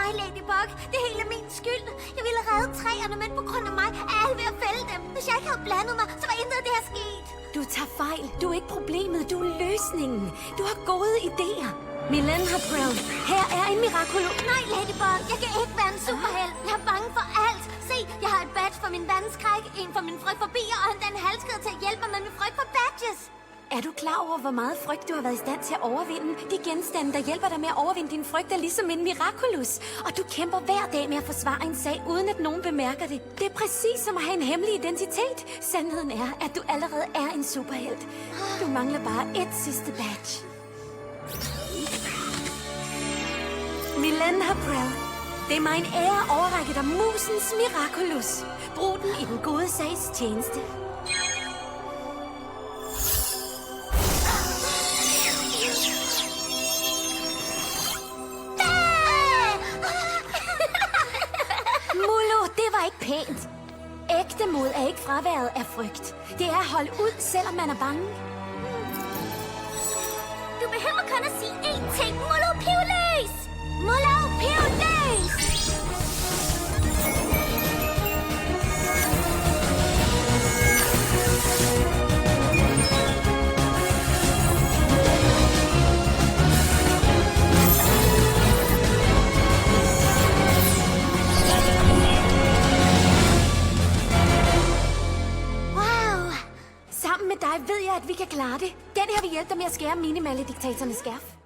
mig, Ladybug. Det hele er min skyld. Jeg ville redde træerne, men på grund af mig er alle ved at fælde dem. Hvis jeg ikke havde blandet mig, så var intet af det her sket. Du tager fejl. Du er ikke problemet, du er løsningen. Du har gode idéer. Milan har prøvet. Her er en Miraculous. Nej, Ladybug. Jeg kan ikke være en superhelt. Jeg er bange for alt. Se, jeg har et badge for min vandskræk, en for min frygt for bier, og en halskæde til at hjælpe mig med min frygt for badges. Er du klar over, hvor meget frygt du har været i stand til at overvinde? De genstande, der hjælper dig med at overvinde din frygt, er ligesom en Miraculous. Og du kæmper hver dag med at forsvare en sag, uden at nogen bemærker det. Det er præcis som at have en hemmelig identitet. Sandheden er, at du allerede er en superhelt. Du mangler bare et sidste badge. Milan Haprel. Det er mig en ære at overrække dig musens Miraculous. Brug den i den gode sags tjeneste. Molo, det var ikke pænt. Ægte mod er ikke fraværet af frygt. Det er at holde ud, selvom man er bange. Du behøver kun at sige én ting. Molo, piv løs! Molo, piv løs! Sammen med dig ved jeg, at vi kan klare det. Den her vil hjælpe dig med at skære minimalle-diktatornes skærf.